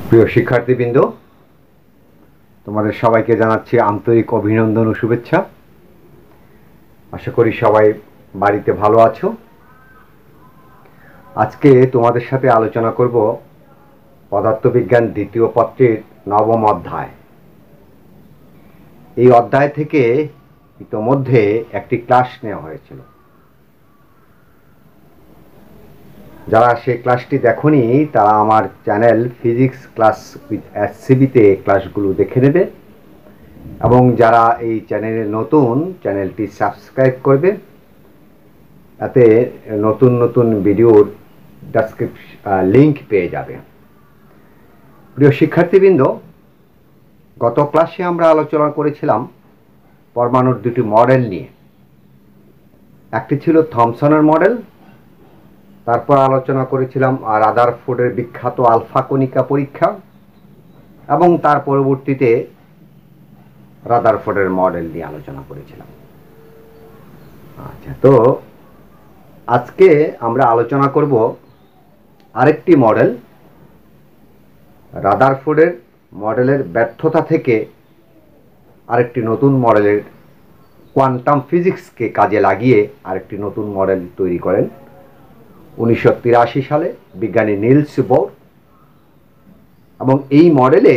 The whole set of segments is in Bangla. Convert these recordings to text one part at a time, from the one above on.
প্রিয় শিক্ষার্থীবৃন্দ, তোমাদের সবাইকে জানাচ্ছি আন্তরিক অভিনন্দন ও শুভেচ্ছা। আশা করি সবাই বাড়িতে ভালো আছো। আজকে তোমাদের সাথে আলোচনা করব পদার্থবিজ্ঞান দ্বিতীয় পত্রের নবম অধ্যায়। এই অধ্যায় থেকে ইতোমধ্যে একটি ক্লাস নেওয়া হয়েছিল। যারা সেই ক্লাসটি দেখোনি তারা আমার চ্যানেল ফিজিক্স ক্লাস উইথ এসসিবিতে ক্লাসগুলো দেখে নেবে, এবং যারা এই চ্যানেলে নতুন, চ্যানেলটি সাবস্ক্রাইব করবে। তাতে নতুন নতুন ভিডিওর লিঙ্ক পেয়ে যাবে। প্রিয় শিক্ষার্থীবৃন্দ, গত ক্লাসে আমরা আলোচনা করেছিলাম পরমাণুর দুটি মডেল নিয়ে। একটি ছিল থমসনের মডেল, তারপর আলোচনা করেছিলাম রাদারফোর্ডের বিখ্যাত আলফা কণিকা পরীক্ষা, এবং তার পরবর্তীতে রাদারফোর্ডের মডেল নিয়ে আলোচনা করেছিলাম। আচ্ছা, তো আজকে আমরা আলোচনা করব আরেকটি মডেল, রাদারফোর্ডের মডেলের ব্যর্থতা থেকে আরেকটি নতুন মডেলের কোয়ান্টাম ফিজিক্সকে কাজে লাগিয়ে আরেকটি নতুন মডেল তৈরি করেন 1983 সালে বিজ্ঞানী নিলস বোর। এবং এই মডেলে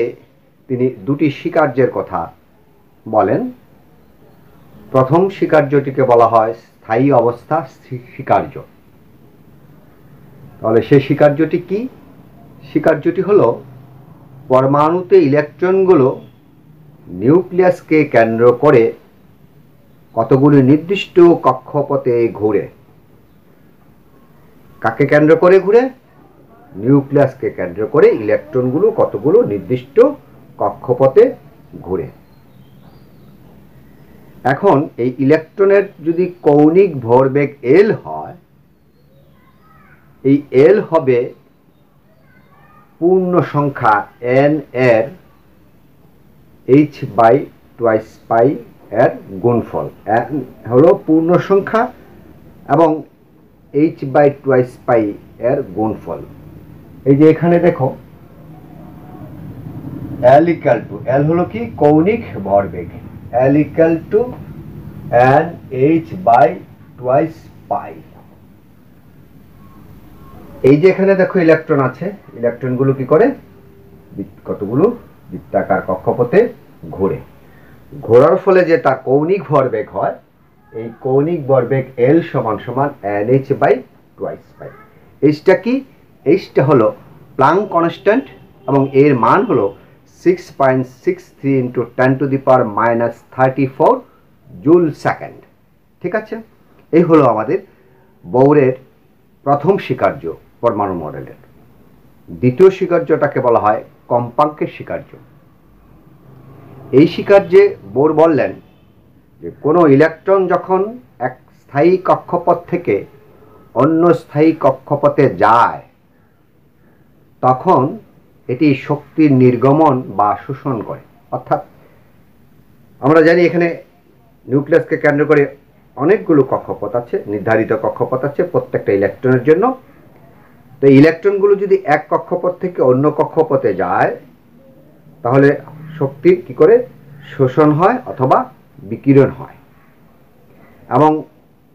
তিনি দুটি স্বীকার্যের কথা বলেন। প্রথম স্বীকার্যটিকে বলা হয় স্থায়ী অবস্থা স্বীকার্য। তাহলে সেই স্বীকার্যটি কি? স্বীকার্যটি হলো পরমাণুতে ইলেকট্রনগুলো নিউক্লিয়াসকে কেন্দ্র করে কতগুলি নির্দিষ্ট কক্ষপথে ঘুরে। কাকে কেন্দ্র করে ঘুরে? নিউক্লিয়াসকে কেন্দ্র করে ইলেকট্রনগুলো কতগুলো নির্দিষ্ট কক্ষপথে ঘুরে। এখন এই ইলেকট্রনের যদি কৌণিক ভরবেগ এল হয়, এই এল হবে পূর্ণ সংখ্যা এন এর h/2π এর গুণফল। এন হলো পূর্ণ সংখ্যা এবং h/2π এর গুণফল। এই যে এখানে দেখো L হলো কি? কৌণিক ভরবেগ। L n h/2π। এই যে এখানে দেখো ইলেকট্রন আছে, ইলেকট্রনগুলো কি করে? কতগুলো বৃত্তাকার কক্ষপথে ঘোরে। ঘোরার ফলে যে তার কৌণিক ভরবেগ হয়, এই কৌণিক ভরবেগ L সমান nh/2π। এইটা কি? এইটা হলো প্লাঙ্ক কনস্ট্যান্ট, এবং এর মান হলো 6.63 × 10⁻³ জুল সেকেন্ড। ঠিক আছে? এই হলো আমাদের বোরের প্রথম স্বীকার্য পরমাণু মডেলের। দ্বিতীয় স্বীকার্যটাকে বলা হয় কম্পাঙ্কের স্বীকার্য। এই স্বীকার্যে বোর বললেন যে কোনো ইলেকট্রন যখন এক স্থায়ী কক্ষপথ থেকে অন্য স্থায়ী কক্ষপথে যায়, তখন এটি শক্তির নির্গমন বা শোষণ করে। অর্থাৎ আমরা জানি এখানে নিউক্লিয়াসকে কেন্দ্র করে অনেকগুলো কক্ষপথ আছে, নির্ধারিত কক্ষপথ আছে প্রত্যেকটা ইলেকট্রনের জন্য। তো ইলেকট্রনগুলো যদি এক কক্ষপথ থেকে অন্য কক্ষপথে যায়, তাহলে শক্তির কি করে শোষণ হয় অথবা বিকিরণ হয়। এবং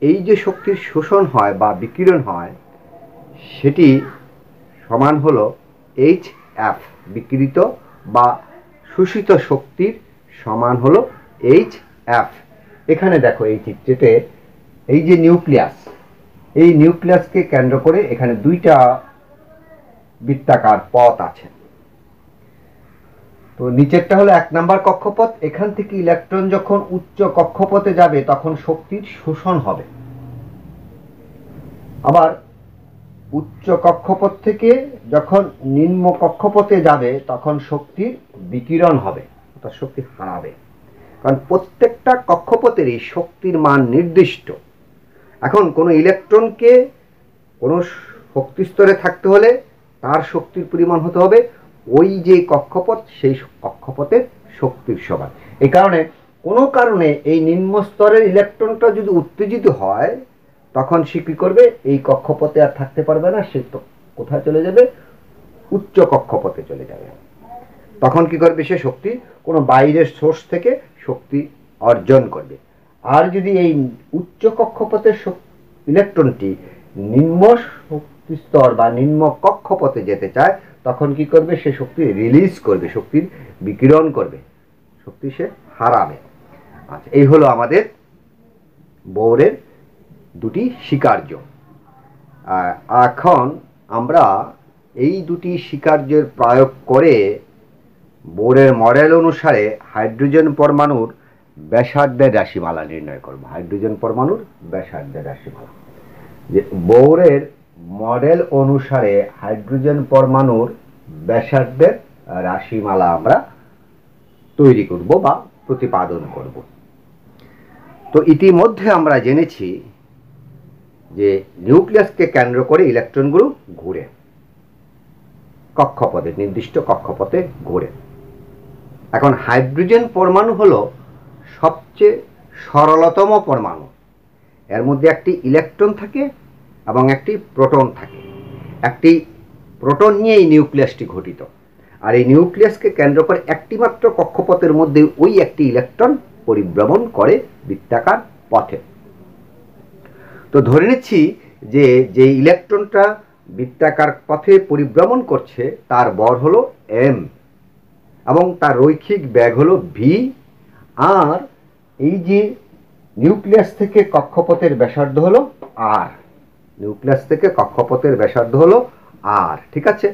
এই যে শক্তির শোষণ হয় বা বিকিরণ হয়, সেটি সমান হলো HF। বিকিরিত বা শোষিত শক্তির সমান হলো HF। এখানে দেখো এই চিত্রতে এই যে নিউক্লিয়াস, এই নিউক্লিয়াসকে কেন্দ্র করে এখানে দুইটা বৃত্তাকার পথ আছে। তো নিচেরটা হলো 1 নম্বর কক্ষপথ। এখান থেকে ইলেকট্রন যখন উচ্চ কক্ষপথে যাবে তখন শক্তির শোষণ হবে। আবার উচ্চ কক্ষপথ থেকে যখন নিম্ন কক্ষপথে যাবে তখন শক্তির বিকিরণ হবে, অর্থাৎ শক্তি হারাবে। কারণ প্রত্যেকটা কক্ষপথেরই শক্তির মান নির্দিষ্ট। এখন কোনো ইলেকট্রনকে কোনো শক্তি স্তরে থাকতে হলে তার শক্তির পরিমাণ হতে হবে ওই যে কক্ষপথ, সেই কক্ষপথের শক্তির সমান। এই কারণে কোনো কারণে এই নিম্ন স্তরের ইলেকট্রনটা যদি উত্তেজিত হয়, তখন সে কি করবে? এই কক্ষপথে আর থাকতে পারবে না, সে তো কোথায় চলে যাবে? উচ্চ কক্ষপথে চলে যাবে। তখন কি করবে? সে শক্তি কোনো বাইরের সোর্স থেকে শক্তি অর্জন করবে। আর যদি এই উচ্চ কক্ষপথের ইলেকট্রনটি নিম্ন শক্তি স্তর বা নিম্ন কক্ষপথে যেতে চায়, তখন কি করবে? সে শক্তি রিলিজ করবে, শক্তির বিকিরণ করবে, শক্তি সে হারাবে। আচ্ছা, এই হলো আমাদের বোরের দুটি স্বীকার্য। এখন আমরা এই দুটি স্বীকার্যের প্রয়োগ করে বোরের মডেল অনুসারে হাইড্রোজেন পরমাণুর ব্যাসার্ধের রাশিমালা নির্ণয় করব। হাইড্রোজেন পরমাণুর ব্যাসার্ধের রাশিমালা, যে বোরের মডেল অনুসারে হাইড্রোজেন পরমাণুর ব্যাসার্ধের রাশিমালা আমরা তৈরি করব বা প্রতিপাদন করব। তো ইতিমধ্যে আমরা জেনেছি যে নিউক্লিয়াসকে কেন্দ্র করে ইলেকট্রনগুলো ঘুরে, কক্ষপথে, নির্দিষ্ট কক্ষপথে ঘুরে। এখন হাইড্রোজেন পরমাণু হলো সবচেয়ে সরলতম পরমাণু। এর মধ্যে একটি ইলেকট্রন থাকে এবং একটি প্রোটন থাকে। একটি প্রোটন নিয়ে এই নিউক্লিয়াসটি গঠিত, আর এই নিউক্লিয়াসকে কেন্দ্র করে একটি মাত্র কক্ষপথের মধ্যে ওই একটি ইলেকট্রন পরিভ্রমণ করে বৃত্তাকার পথে। তো ধরে নিচ্ছি যে যে ইলেকট্রনটা বৃত্তাকার পথে পরিভ্রমণ করছে তার ভর হলো m এবং তার রৈখিক বেগ হলো v, আর এই যে নিউক্লিয়াস থেকে কক্ষপথের ব্যাসার্ধ হলো r। নিউক্লিয়াস থেকে কক্ষপথের ব্যাসার্ধ হলো r। ঠিক আছে,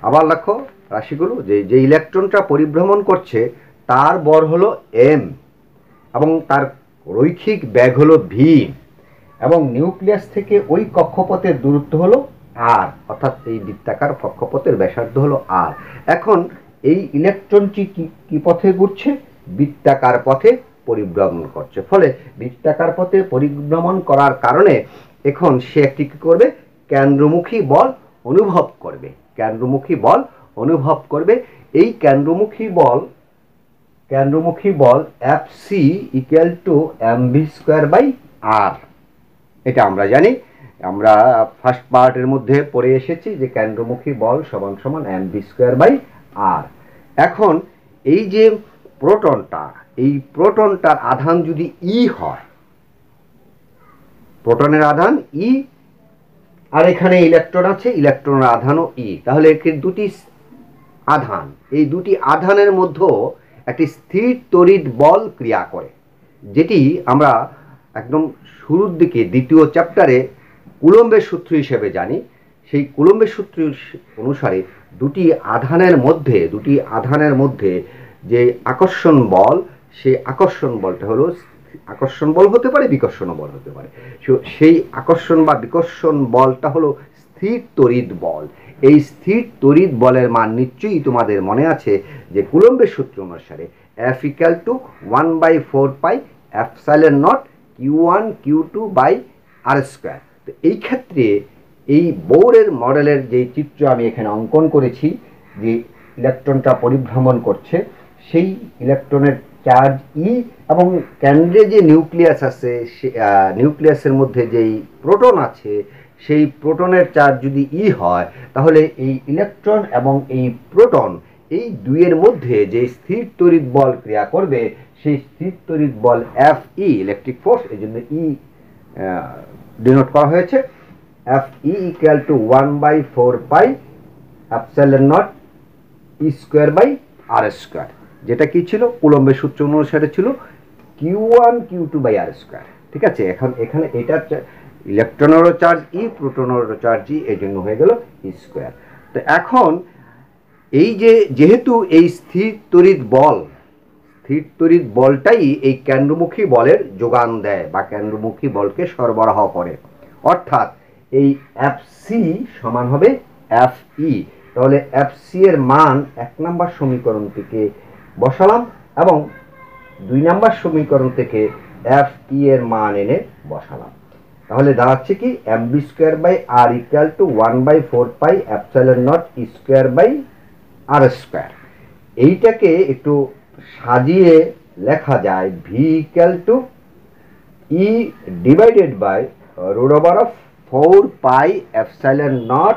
আবার লেখো রাশিগুলো, যে যে ইলেকট্রনটা পরিভ্রমণ করছে তার ভর হলো m এবং তার রৈখিক বেগ হলো v, এবং নিউক্লিয়াস থেকে ওই কক্ষপথের দূরত্ব হলো r, অর্থাৎ এই বৃত্তাকার কক্ষপথের ব্যাসার্ধ হলো r। এখন এই ইলেকট্রনটি কি পথে ঘুরছে? বৃত্তাকার পথে পরিভ্রমণ করছে। ফলে বৃত্তাকার পথে পরিভ্রমণ করার কারণে এখন সে একটি কি করবে? কেন্দ্রমুখী বল অনুভব করবে। কেন্দ্রমুখী বল অনুভব করবে। এই কেন্দ্রমুখী বল Fc = mv²/r। এটা আমরা জানি, আমরা ফার্স্ট পার্টের মধ্যে পড়ে এসেছি যে কেন্দ্রমুখী বল সমান সমান mv²/r। এখন এই যে প্রোটনটা, এই প্রোটনটার আধান যদি ই হয়, প্রোটনের আধান ই, আর এখানে ইলেকট্রন আছে, ইলেকট্রনের আধানও ই, তাহলে দুটি আধান, এই দুটি আধানের মধ্যে একটি স্থির তড়িৎ বল ক্রিয়া করে, যেটি আমরা একদম শুরুর দিকে দ্বিতীয় চ্যাপ্টারে কুলম্বের সূত্র হিসেবে জানি। সেই কুলম্বের সূত্র অনুসারে দুটি আধানের মধ্যে যে আকর্ষণ বল, সেই আকর্ষণ বলটা হলো, আকর্ষণ বল হতে পারে, বিকর্ষণ বল হতে পারে। সেই আকর্ষণ বা বিকর্ষণ বলটা হলো স্থির তড়িৎ বল। এই স্থির তড়িৎ বলের মান নিশ্চয়ই তোমাদের মনে আছে যে কুলম্বের সূত্র অনুসারে F = 1/4πε0 q1 q2/r²। তো এই ক্ষেত্রে এই বোরের মডেলের যে চিত্র আমি এখানে অঙ্কন করেছি, যে ইলেকট্রনটা পরিভ্রমণ করছে, সেই ইলেকট্রনের চার্জ ই এবং কেন্দ্রে যে নিউক্লিয়াস আছে, নিউক্লিয়াসের মধ্যে যেই প্রোটন আছে, সেই প্রোটনের চার্জ যদি ই হয়, তাহলে এই ইলেকট্রন এবং এই প্রোটন, এই দুইয়ের মধ্যে যে স্থির তড়িৎ বল ক্রিয়া করবে, সেই স্থির তড়িৎ বল Fe, ইলেকট্রিক ফোর্স, এই জন্য ই ডিনোট করা হয়েছে। Fe = 1/4πε0 e²/r², যেটা কি ছিল? কুলম্বের সূত্র অনুসারে ছিল q1 q2/r²। ঠিক আছে, এখন এখানে এটার ইলেকট্রনেরও চার্জ ই, প্রোটনেরও চার্জ ই, এই জন্য হয়ে গেল e²। তো এখন এই যেহেতু এই স্থির তড়িৎ বলটাই এই কেন্দ্রমুখী বলের যোগান দেয় বা কেন্দ্রমুখী বলকে সরবরাহ করে, অর্থাৎ এই Fc সমান হবে Fe। তাহলে Fc এর মান 1 নম্বর সমীকরণ থেকে বসালাম এবং 2 নম্বর সমীকরণ থেকে Fe এর মান এনে বসালাম। তাহলে দাঁড়াচ্ছে কি? mv²/r = 1/4πε0 e²/r²। এইটাকে একটু সাজিয়ে লেখা যায় v = e / 4πε0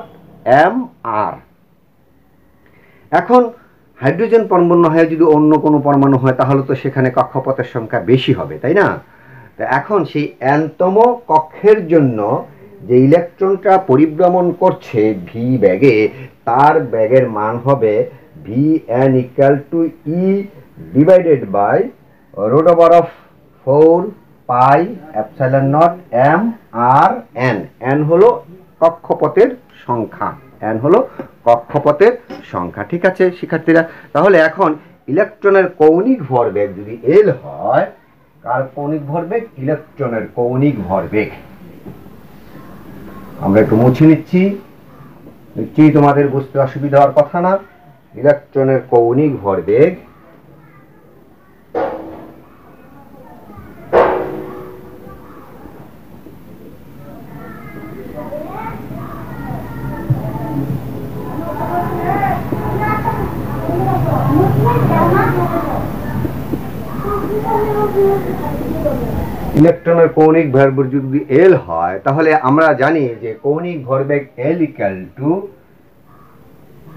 mr। এখন হাইড্রোজেন পরমাণু হয় যদি অন্য কোনো পরমাণু হয় তাহলে তো সেখানে কক্ষপথের সংখ্যা বেশি হবে, তাই না? তো এখন সেই nতম কক্ষের জন্য যে ইলেকট্রনটা পরিভ্রমণ করছে ভি ব্যাগে, তার ব্যাগের মান হবে Vn equal to E divided by root over of 4 pi epsilon naught M R N. N হলো কক্ষপথের সংখ্যা, এন হলো কক্ষপথের সংখ্যা। ঠিক আছে শিক্ষার্থীরা, তাহলে এখন ইলেকট্রনের কৌণিক ভরবেগ যদি এল হয়, কার কৌণিক ভরবেগ? ইলেকট্রনের কৌণিক ভরবেগ। আমরা একটু মুছে নিচ্ছি, নিশ্চয়ই তোমাদের বুঝতে অসুবিধা হওয়ার কথা না। ইলেকট্রনের কৌণিক ভরবেগ ইলেকট্রনের কৌণিক ভরবেগ যদি এল হয় তাহলে আমরা জানি যে কৌণিক ভরবেগ এল ইকুয়াল টু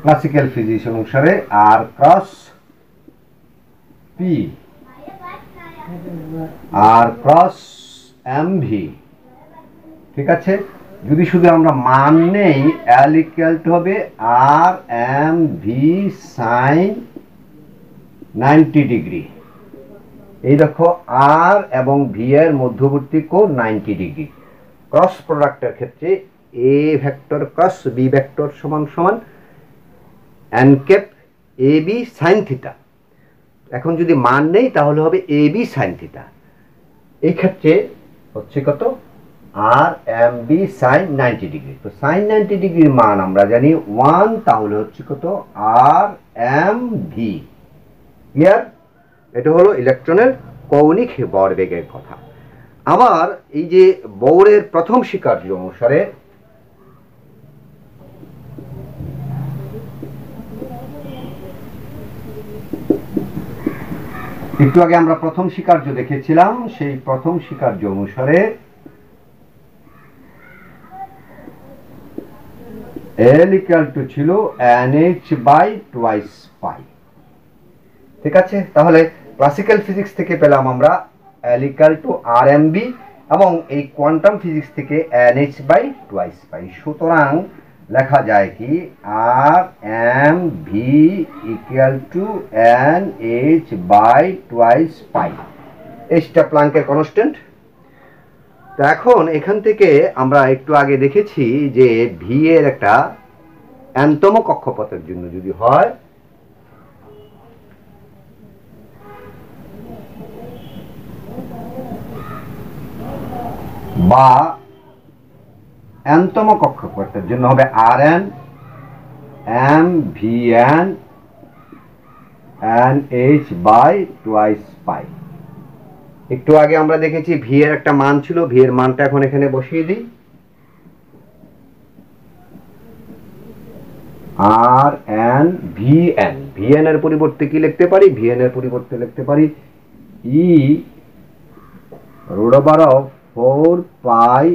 ক্লাসিক্যাল ফিজিক্স অনুসারে আর cross P R cross M V. ঠিক আছে, যদি শুধু আমরা মান নেই, এল ইকুয়াল টু হবে R M V sine 90 degree. এই দেখো আর এবং ভি এর মধ্যবর্তী কোণ 90 ডিগ্রি। ক্রস প্রোডাক্টের ক্ষেত্রে A vector cross B vector সমান সমান N cap A B sine theta. এখন যদি মান নেই তাহলে হবে এ বি সাইন থিটা। এই ক্ষেত্রে হচ্ছে কত? R m v sine 90 degree. তো সাইন 90 ডিগ্রির মান আমরা জানি 1, তাহলে হচ্ছে কত? R M v. ক্লিয়ার? এটা হলো ইলেকট্রনের কৌণিক ভরবেগের কথা। আবার এই যে বৌরের প্রথম স্বীকার্য অনুসারে একটু আগে আমরা প্রথম স্বীকার্য দেখেছিলাম, সেই প্রথম স্বীকার্য অনুসারে এল ইকুয়াল টু ছিল NH বাই টুয়াইস পাই। ঠিক আছে, তাহলে ক্লাসিক্যাল ফিজিক্স থেকে পেলাম আমরা L equal to r m v, এবং এই কোয়ান্টাম ফিজিক্স থেকে NH বাই টুয়াইস পাই। সুতরাং লেখা যায় কি? R M v equal to NH by twice pi. এইটা প্ল্যাঙ্কের কনস্ট্যান্ট। তো এখন এখান থেকে আমরা একটু আগে দেখেছি যে ভি এর একটা nতম কক্ষপথের জন্য যদি হয়, বা nতম কক্ষপথের জন্য হবে r n m v n NH by twice pi. একটু আগে আমরা দেখেছি ভি এর একটা মান ছিল, ভি এর মানটা এখন এখানে বসিয়ে দিই। R n v n, v n এর পরিবর্তে কি লিখতে পারি? ভি এন এর পরিবর্তে লিখতে পারি e root over of 4 pi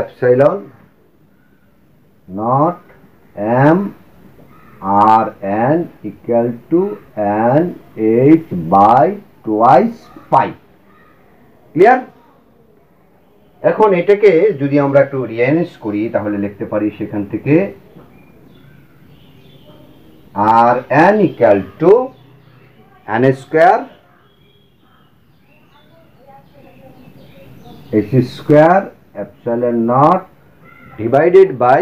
epsilon naught M R n equal to NH by twice pi. Clear? এখন এটাকে যদি আমরা একটু রিঅ্যারেঞ্জ করি তাহলে লিখতে পারি সেখান থেকে r n equal to n square h square epsilon naught divided by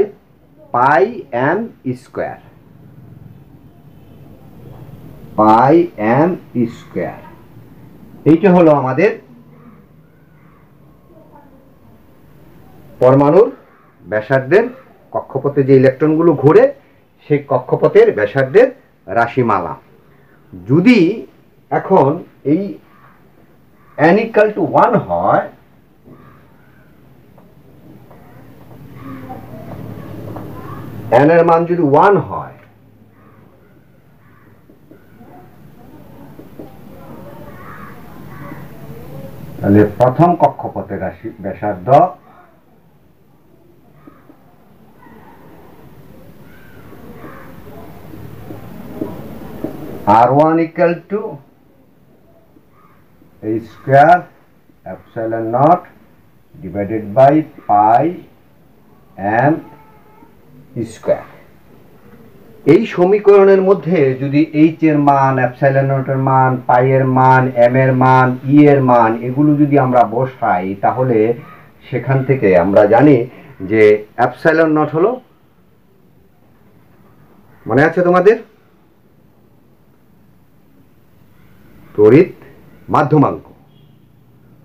pi m square, pi m square. এইটা হলো আমাদের পরমাণুর ব্যাসার্ধের কক্ষপথে যে ইলেকট্রনগুলো ঘুরে সেই কক্ষপথের ব্যাসার্ধের রাশিমালা। যদি এখন এই n ইকুয়াল টু 1 হয়, n এর মান যদি 1 হয়, তাহলে প্রথম কক্ষপথের ব্যাসার্ধ r1 equal to a square epsilon naught divided by pi m square। এই সমীকরণের মধ্যে যদি এইচ এর মান, এপসাইলন নটের মান, পাই এর মান, এম এর মান, ই এর মান এগুলো যদি আমরা বসাই তাহলে সেখান থেকে আমরা জানি যে এপসাইলন নট হলো, মনে আছে তোমাদের, তড়িৎ মাধ্যমাঙ্ক,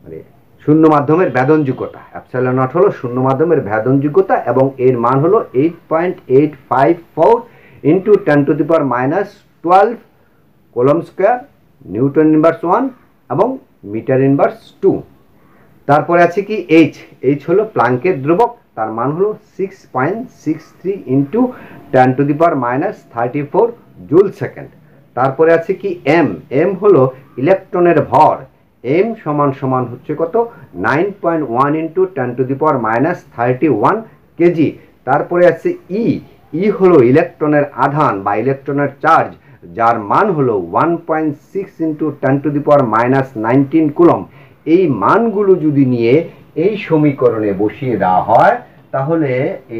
মানে শূন্য মাধ্যমের ভেদনযোগ্যতা। এপসাইলন নট হলো শূন্য মাধ্যমের ভেদনযোগ্যতা এবং এর মান হলো 8.854 into 10 to the power -12 coulomb square, Newton inverse 1 এবং মিটার ইনভার্স 2। তারপরে আছে কি এইচ হলো প্লাঙ্কের ধ্রুবক, তার মান হলো 6.63 into 10 to the power -34 joule second. তারপরে আছে কি এম হলো ইলেকট্রনের ভর, এম সমান হচ্ছে কত, 9.1 into 10 to the power -31 KG. তারপরে আছে ই হলো ইলেকট্রনের আধান বা ইলেকট্রনের চার্জ, যার মান হলো 1.6 into 10 to the power -19 coulomb. এই মানগুলো যদি নিয়ে এই সমীকরণে বসিয়ে দেওয়া হয় তাহলে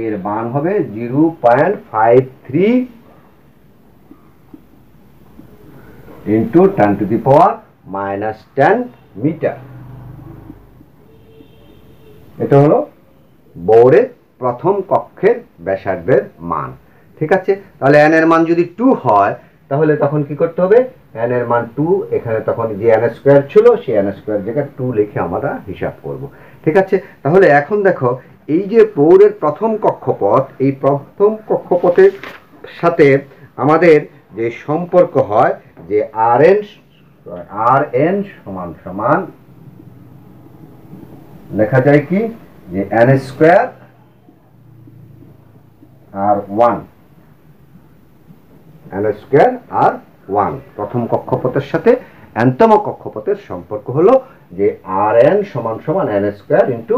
এর মান হবে 0.53 into 10 to the power -10 metre. এটা হলো বোরের প্রথম কক্ষের ব্যাসার্ধের মান। ঠিক আছে, তাহলে n এর মান যদি 2 হয় তাহলে তখন কি করতে হবে, n এর মান 2, এখানে তখন যে n স্কয়ার ছিল সেই n স্কয়ার জায়গায় 2 লিখে আমরা হিসাব করব। ঠিক আছে, তাহলে এখন দেখো এই যে বোরের প্রথম কক্ষপথ, এই প্রথম কক্ষপথের সাথে আমাদের যে সম্পর্ক হয় যে rn সমান লেখা যায় কি যে n square r1, n square r1 প্রথম কক্ষপথের সাথে nতম কক্ষপথের সম্পর্ক হলো যে rn সমান n স্কয়ার ইন্টু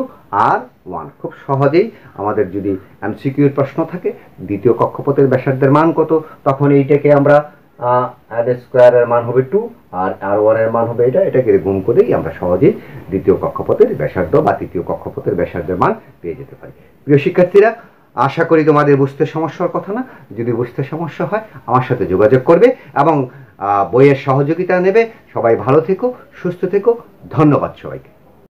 r1। খুব সহজেই আমাদের যদি এমসিকিউ এর প্রশ্ন থাকে দ্বিতীয় কক্ষপথের ব্যাসার্ধের মান কত, তখন এইটাকে আমরা n স্কয়ার এর মান হবে 2 আর r1 এর মান হবে এটাকে গুণ করেই আমরা সহজেই দ্বিতীয় কক্ষপথের ব্যাসার্ধ বা তৃতীয় কক্ষপথের ব্যাসার্ধের মান পেয়ে যেতে পারি। প্রিয় শিক্ষার্থীরা, আশা করি তোমাদের বুঝতে সমস্যার কথা না। যদি বুঝতে সমস্যা হয় আমার সাথে যোগাযোগ করবে এবং বইয়ের সহযোগিতা নেবে। সবাই ভালো থেকো, সুস্থ থেকো, ধন্যবাদ সবাইকে।